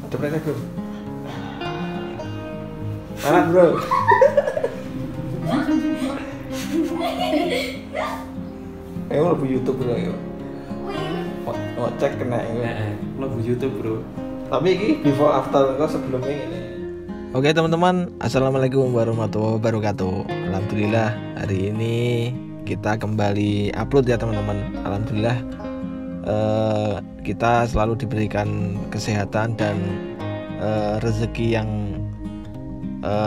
Cepet bro. Semangat bro. Ayo lebih YouTube bro ayo. Mau cek kena ini. Lebih YouTube bro. Tapi ini before after kok sebelumnya ini. Oke teman-teman, assalamualaikum warahmatullahi wabarakatuh. Alhamdulillah hari ini kita kembali upload ya teman-teman. Alhamdulillah kita selalu diberikan kesehatan dan rezeki yang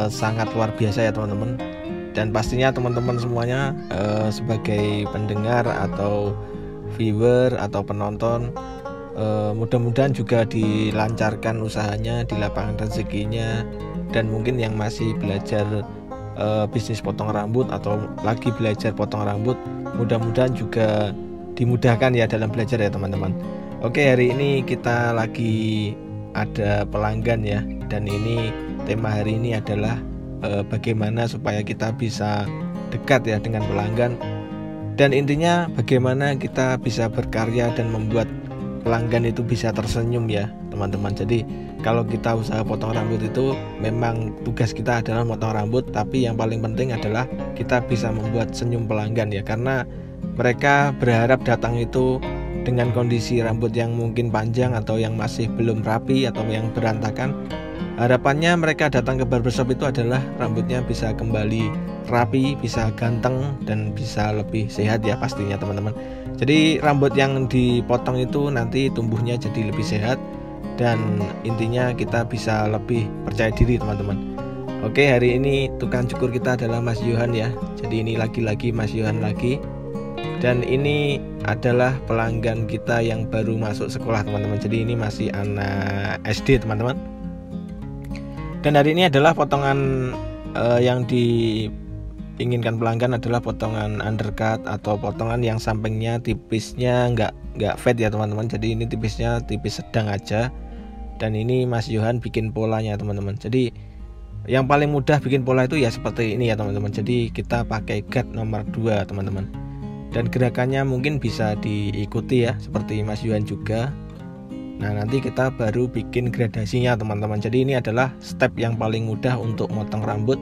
sangat luar biasa ya teman-teman. Dan pastinya teman-teman semuanya sebagai pendengar atau viewer atau penonton, mudah-mudahan juga dilancarkan usahanya, dilapangkan rezekinya, dan mungkin yang masih belajar bisnis potong rambut atau lagi belajar potong rambut, mudah-mudahan juga dimudahkan ya dalam belajar ya teman-teman. Oke, hari ini kita lagi ada pelanggan ya, dan ini tema hari ini adalah bagaimana supaya kita bisa dekat ya dengan pelanggan, dan intinya bagaimana kita bisa berkarya dan membuat pelanggan itu bisa tersenyum ya teman-teman. Jadi kalau kita usaha potong rambut itu memang tugas kita adalah potong rambut, tapi yang paling penting adalah kita bisa membuat senyum pelanggan ya, karena mereka berharap datang itu dengan kondisi rambut yang mungkin panjang atau yang masih belum rapi atau yang berantakan. Harapannya mereka datang ke barbershop itu adalah rambutnya bisa kembali rapi, bisa ganteng, dan bisa lebih sehat ya pastinya teman-teman. Jadi rambut yang dipotong itu nanti tumbuhnya jadi lebih sehat, dan intinya kita bisa lebih percaya diri teman-teman. Oke, hari ini tukang cukur kita adalah Mas Yohan ya. Jadi ini lagi-lagi Mas Yohan lagi. Dan ini adalah pelanggan kita yang baru masuk sekolah teman-teman. Jadi ini masih anak SD teman-teman. Dan hari ini adalah potongan yang diinginkan pelanggan adalah potongan undercut atau potongan yang sampingnya tipisnya nggak fade ya teman-teman. Jadi ini tipisnya tipis sedang aja. Dan ini Mas Yohan bikin polanya teman-teman. Jadi yang paling mudah bikin pola itu ya seperti ini ya teman-teman. Jadi kita pakai guard nomor 2 teman-teman. Dan gerakannya mungkin bisa diikuti ya seperti Mas Yohan juga. Nah nanti kita baru bikin gradasinya teman-teman. Jadi ini adalah step yang paling mudah untuk motong rambut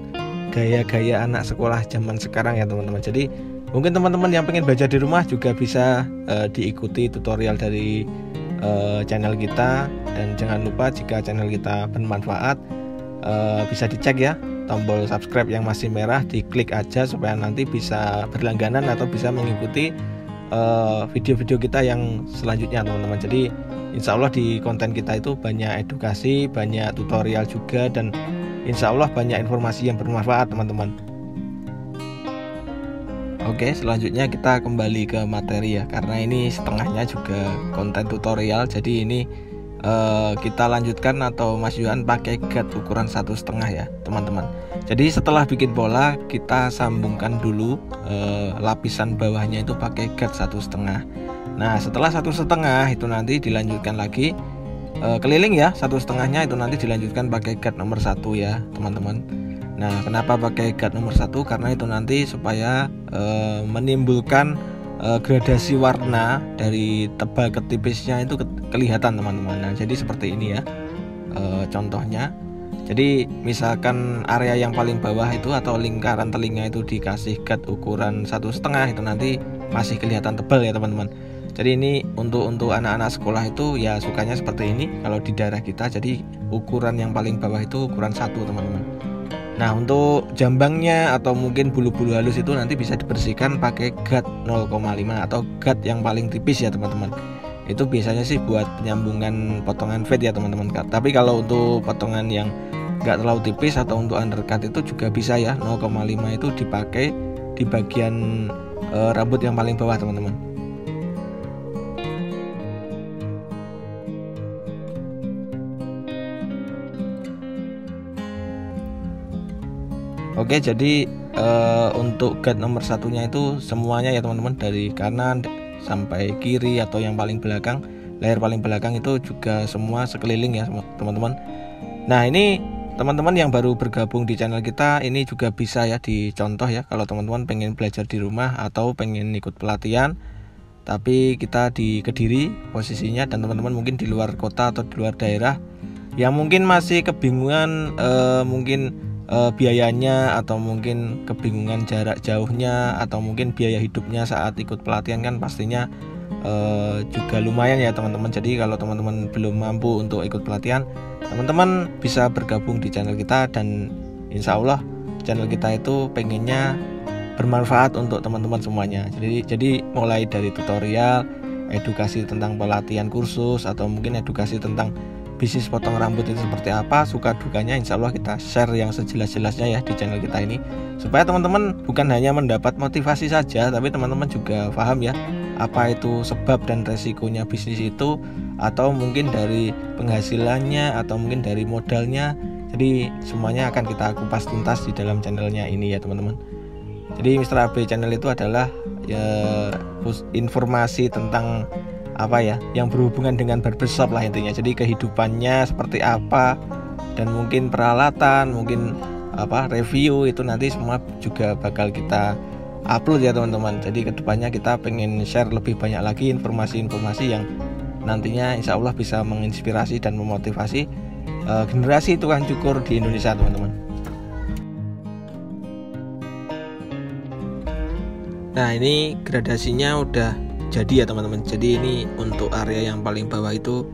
gaya-gaya anak sekolah zaman sekarang ya teman-teman. Jadi mungkin teman-teman yang pengen belajar di rumah juga bisa diikuti tutorial dari channel kita. Dan jangan lupa jika channel kita bermanfaat, bisa dicek ya tombol subscribe yang masih merah, diklik aja supaya nanti bisa berlangganan atau bisa mengikuti video-video kita yang selanjutnya teman-teman. Jadi insya Allah di konten kita itu banyak edukasi, banyak tutorial juga, dan insya Allah banyak informasi yang bermanfaat teman-teman. Oke, selanjutnya kita kembali ke materi ya, karena ini setengahnya juga konten tutorial. Jadi ini kita lanjutkan atau Mas Yohan pakai guard ukuran 1,5 ya teman-teman. Jadi setelah bikin pola kita sambungkan dulu lapisan bawahnya itu pakai guard 1,5. Nah setelah 1,5 itu nanti dilanjutkan lagi keliling ya, 1,5-nya itu nanti dilanjutkan pakai guard nomor 1 ya teman-teman. Nah kenapa pakai guard nomor 1? Karena itu nanti supaya menimbulkan gradasi warna dari tebal ke tipisnya itu kelihatan teman-teman. Nah jadi seperti ini ya contohnya. Jadi misalkan area yang paling bawah itu atau lingkaran telinga itu dikasih guard ukuran 1,5, itu nanti masih kelihatan tebal ya teman-teman. Jadi ini untuk anak-anak sekolah itu ya sukanya seperti ini kalau di daerah kita. Jadi ukuran yang paling bawah itu ukuran 1 teman-teman. Nah untuk jambangnya atau mungkin bulu-bulu halus itu nanti bisa dibersihkan pakai guard 0,5 atau guard yang paling tipis ya teman-teman. Itu biasanya sih buat penyambungan potongan fade ya teman-teman. Tapi kalau untuk potongan yang nggak terlalu tipis atau untuk undercut itu juga bisa ya, 0,5 itu dipakai di bagian rambut yang paling bawah teman-teman. Oke, jadi untuk guard nomor 1-nya itu semuanya ya teman-teman, dari kanan sampai kiri atau yang paling belakang, layar paling belakang itu juga semua sekeliling ya teman-teman. Nah ini teman-teman yang baru bergabung di channel kita, ini juga bisa ya dicontoh ya kalau teman-teman pengen belajar di rumah atau pengen ikut pelatihan. Tapi kita di Kediri posisinya, dan teman-teman mungkin di luar kota atau di luar daerah, yang mungkin masih kebingungan mungkin biayanya, atau mungkin kebingungan jarak jauhnya, atau mungkin biaya hidupnya saat ikut pelatihan, kan pastinya juga lumayan ya teman-teman. Jadi kalau teman-teman belum mampu untuk ikut pelatihan, teman-teman bisa bergabung di channel kita, dan insya Allah channel kita itu pengennya bermanfaat untuk teman-teman semuanya. Jadi mulai dari tutorial, edukasi tentang pelatihan kursus, atau mungkin edukasi tentang bisnis potong rambut itu seperti apa, suka dukanya, insya Allah kita share yang sejelas-jelasnya ya di channel kita ini, supaya teman-teman bukan hanya mendapat motivasi saja, tapi teman-teman juga paham ya apa itu sebab dan resikonya bisnis itu, atau mungkin dari penghasilannya, atau mungkin dari modalnya. Jadi semuanya akan kita kupas tuntas di dalam channelnya ini ya teman-teman. Jadi Mr. AB channel itu adalah ya, informasi tentang apa ya, yang berhubungan dengan barbershop lah intinya. Jadi kehidupannya seperti apa, dan mungkin peralatan, mungkin apa review itu nanti semua juga bakal kita upload ya teman-teman. Jadi kedepannya kita pengen share lebih banyak lagi informasi-informasi yang nantinya insya Allah bisa menginspirasi dan memotivasi generasi tukang cukur di Indonesia teman-teman. Nah ini gradasinya udah jadi ya teman-teman. Jadi ini untuk area yang paling bawah itu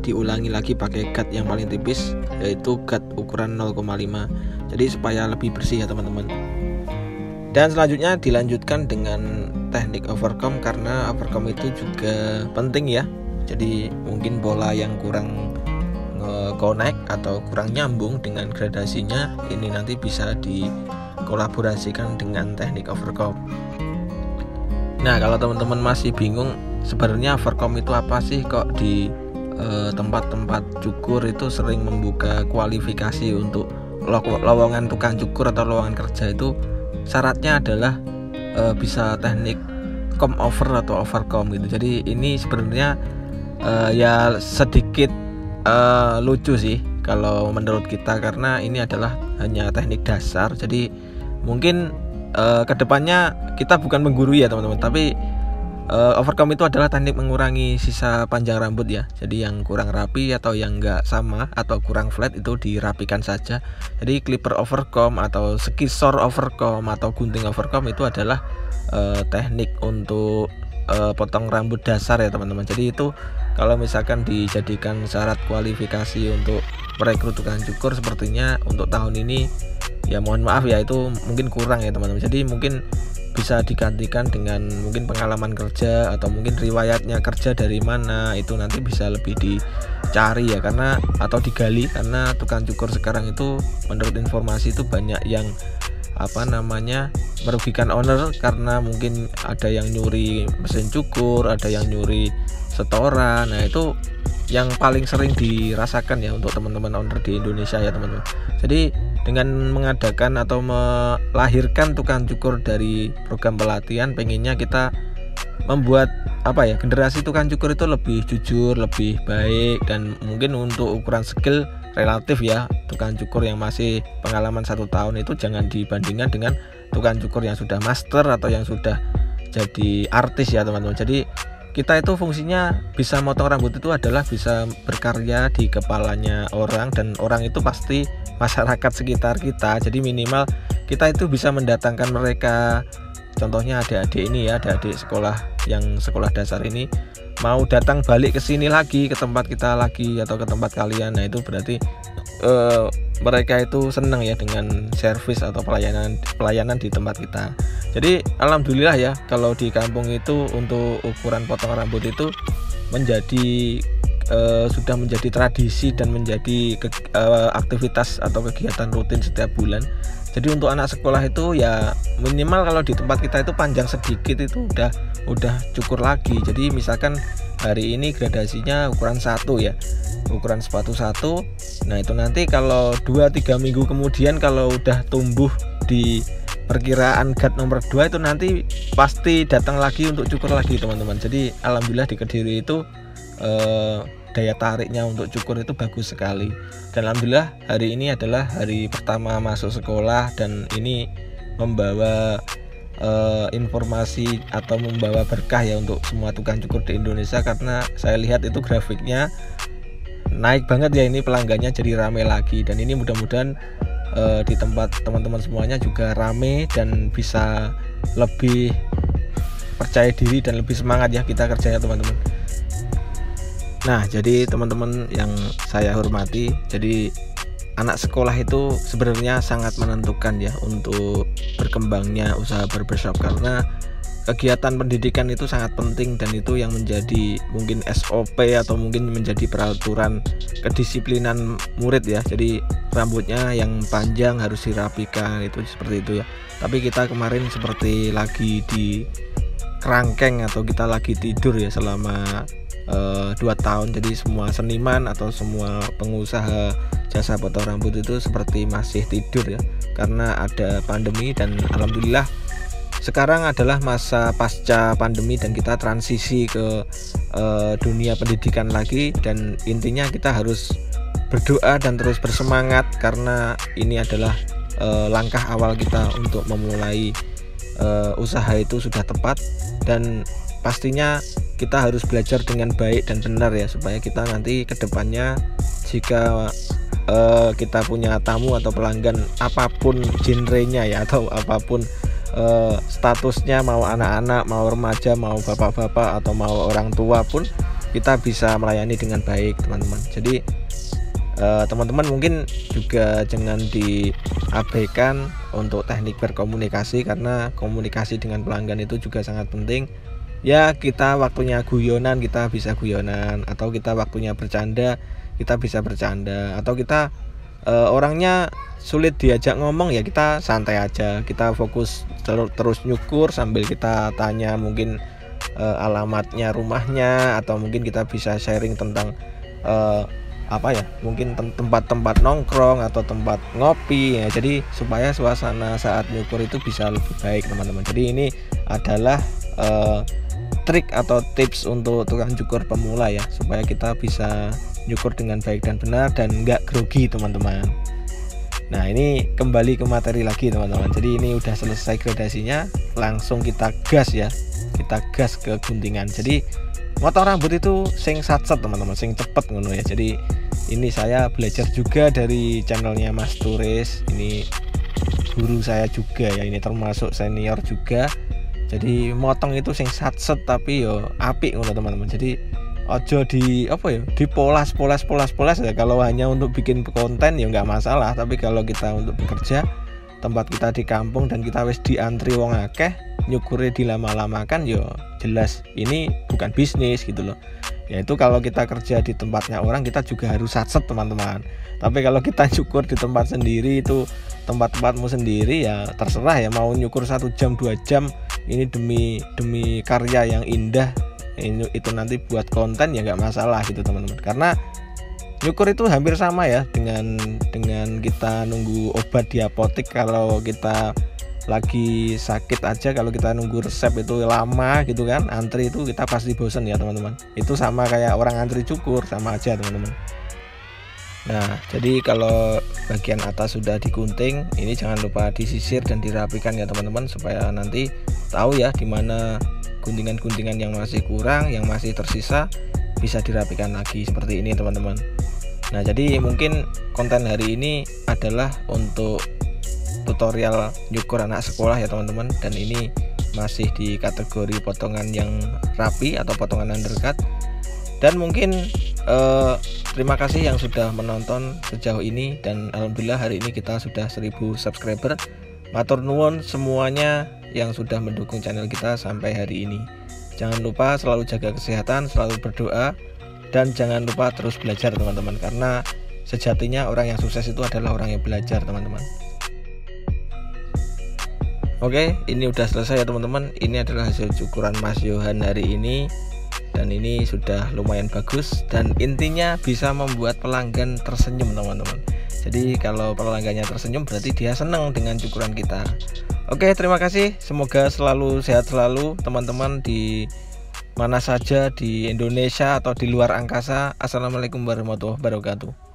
diulangi lagi pakai gat yang paling tipis, yaitu gat ukuran 0,5. Jadi supaya lebih bersih ya teman-teman. Dan selanjutnya dilanjutkan dengan teknik overcomb, karena overcomb itu juga penting ya. Jadi mungkin bola yang kurang connect atau kurang nyambung dengan gradasinya, ini nanti bisa dikolaborasikan dengan teknik overcomb. Nah kalau teman-teman masih bingung sebenarnya overcomb itu apa sih, kok di tempat-tempat cukur itu sering membuka kualifikasi untuk lowongan tukang cukur atau lowongan kerja, itu syaratnya adalah bisa teknik comb over atau overcomb gitu. Jadi ini sebenarnya ya sedikit lucu sih kalau menurut kita, karena ini adalah hanya teknik dasar. Jadi mungkin kedepannya kita bukan menggurui ya teman-teman, tapi overcomb itu adalah teknik mengurangi sisa panjang rambut ya. Jadi yang kurang rapi atau yang enggak sama atau kurang flat itu dirapikan saja. Jadi clipper overcomb atau skisor overcomb atau gunting overcomb itu adalah teknik untuk potong rambut dasar ya teman-teman. Jadi itu kalau misalkan dijadikan syarat kualifikasi untuk merekrut tukang cukur, sepertinya untuk tahun ini ya mohon maaf ya, itu mungkin kurang ya teman-teman. Jadi mungkin bisa digantikan dengan mungkin pengalaman kerja, atau mungkin riwayatnya kerja dari mana, itu nanti bisa lebih dicari ya, karena atau digali, karena tukang cukur sekarang itu menurut informasi itu banyak yang apa namanya merugikan owner, karena mungkin ada yang nyuri mesin cukur, ada yang nyuri setoran. Nah itu yang paling sering dirasakan ya untuk teman-teman owner di Indonesia ya teman-teman. Jadi dengan mengadakan atau melahirkan tukang cukur dari program pelatihan, pengennya kita membuat apa ya, generasi tukang cukur itu lebih jujur, lebih baik, dan mungkin untuk ukuran skill relatif ya, tukang cukur yang masih pengalaman 1 tahun itu jangan dibandingkan dengan tukang cukur yang sudah master atau yang sudah jadi artis ya teman-teman. Jadi kita itu fungsinya bisa motong rambut itu adalah bisa berkarya di kepalanya orang, dan orang itu pasti masyarakat sekitar kita. Jadi minimal kita itu bisa mendatangkan mereka, contohnya adik-adik ini ya, adik-adik sekolah yang sekolah dasar ini mau datang balik ke sini lagi, ke tempat kita lagi atau ke tempat kalian. Nah itu berarti mereka itu senang ya dengan servis atau pelayanan di tempat kita. Jadi alhamdulillah ya, kalau di kampung itu untuk ukuran potong rambut itu menjadi sudah menjadi tradisi dan menjadi aktivitas atau kegiatan rutin setiap bulan. Jadi untuk anak sekolah itu ya minimal kalau di tempat kita itu panjang sedikit itu udah cukur lagi. Jadi misalkan hari ini gradasinya ukuran 1 ya, ukuran sepatu 1. Nah itu nanti kalau 2-3 minggu kemudian kalau udah tumbuh di perkiraan gat nomor 2 itu nanti pasti datang lagi untuk cukur lagi teman-teman. Jadi alhamdulillah di Kediri itu daya tariknya untuk cukur itu bagus sekali. Dan alhamdulillah hari ini adalah hari pertama masuk sekolah, dan ini membawa informasi atau membawa berkah ya untuk semua tukang cukur di Indonesia, karena saya lihat itu grafiknya naik banget ya ini pelanggannya, jadi rame lagi. Dan ini mudah-mudahan di tempat teman-teman semuanya juga rame dan bisa lebih percaya diri dan lebih semangat ya kita kerjanya teman-teman. Nah, jadi teman-teman yang saya hormati, jadi anak sekolah itu sebenarnya sangat menentukan ya untuk berkembangnya usaha barbershop, karena kegiatan pendidikan itu sangat penting dan itu yang menjadi mungkin SOP atau mungkin menjadi peraturan kedisiplinan murid ya. Jadi rambutnya yang panjang harus dirapikan, itu seperti itu ya. Tapi kita kemarin seperti lagi di kerangkeng atau kita lagi tidur ya selama 2 tahun. Jadi semua seniman atau semua pengusaha jasa potong rambut itu seperti masih tidur ya, karena ada pandemi. Dan alhamdulillah sekarang adalah masa pasca pandemi dan kita transisi ke dunia pendidikan lagi. Dan intinya kita harus berdoa dan terus bersemangat, karena ini adalah langkah awal kita untuk memulai usaha itu sudah tepat. Dan pastinya kita harus belajar dengan baik dan benar ya, supaya kita nanti kedepannya jika kita punya tamu atau pelanggan apapun genrenya ya, atau apapun statusnya, mau anak-anak, mau remaja, mau bapak-bapak, atau mau orang tua pun, kita bisa melayani dengan baik teman-teman. Jadi teman-teman mungkin juga jangan diabaikan untuk teknik berkomunikasi, karena komunikasi dengan pelanggan itu juga sangat penting ya. Kita waktunya guyonan, kita bisa guyonan, atau kita waktunya bercanda, kita bisa bercanda, atau kita orangnya sulit diajak ngomong ya, kita santai aja, kita fokus terus nyukur sambil kita tanya mungkin alamatnya rumahnya, atau mungkin kita bisa sharing tentang mungkin tempat-tempat nongkrong atau tempat ngopi ya. Jadi supaya suasana saat nyukur itu bisa lebih baik teman-teman. Jadi ini adalah trik atau tips untuk tukang cukur pemula ya, supaya kita bisa nyukur dengan baik dan benar dan nggak grogi teman-teman. Nah, ini kembali ke materi lagi teman-teman. Jadi ini udah selesai gradasinya, langsung kita gas ya, kita gas ke guntingan. Jadi motong rambut itu sing satset teman-teman, sing cepet ngono ya. Jadi ini saya belajar juga dari channelnya Mas Turis, ini guru saya juga ya, ini termasuk senior juga. Jadi motong itu sing satset tapi yo apik ngono teman-teman. Jadi ojo dipolas ya. Kalau hanya untuk bikin konten ya nggak masalah, tapi kalau kita untuk bekerja, tempat kita di kampung dan kita wis diantri wong akeh, nyukurnya dilama-lamakan ya jelas ini bukan bisnis gitu loh. Yaitu kalau kita kerja di tempatnya orang, kita juga harus satset teman-teman. Tapi kalau kita cukur di tempat sendiri, itu tempat-tempatmu sendiri ya terserah ya, mau nyukur 1 jam 2 jam, ini demi karya yang indah, itu nanti buat konten ya nggak masalah gitu teman-teman. Karena nyukur itu hampir sama ya dengan kita nunggu obat di apotek. Kalau kita lagi sakit aja, kalau kita nunggu resep itu lama gitu kan, antri itu kita pasti bosen ya teman-teman. Itu sama kayak orang antri cukur, sama aja teman-teman. Nah, jadi kalau bagian atas sudah digunting, ini jangan lupa disisir dan dirapikan ya teman-teman, supaya nanti tahu ya dimana guntingan-guntingan yang masih kurang, yang masih tersisa, bisa dirapikan lagi seperti ini teman-teman. Nah, jadi mungkin konten hari ini adalah untuk tutorial nyukur anak sekolah ya teman-teman, dan ini masih di kategori potongan yang rapi atau potongan undercut. Dan mungkin terima kasih yang sudah menonton sejauh ini, dan alhamdulillah hari ini kita sudah 1000 subscriber. Matur nuwun semuanya yang sudah mendukung channel kita sampai hari ini. Jangan lupa selalu jaga kesehatan, selalu berdoa, dan jangan lupa terus belajar teman-teman, karena sejatinya orang yang sukses itu adalah orang yang belajar teman-teman. Oke, ini udah selesai ya teman-teman. Ini adalah hasil cukuran Mas Yohan hari ini, dan ini sudah lumayan bagus, dan intinya bisa membuat pelanggan tersenyum teman-teman. Jadi kalau pelanggannya tersenyum berarti dia senang dengan cukuran kita. Oke, terima kasih. Semoga selalu sehat selalu teman-teman di mana saja di Indonesia atau di luar angkasa. Assalamualaikum warahmatullahi wabarakatuh.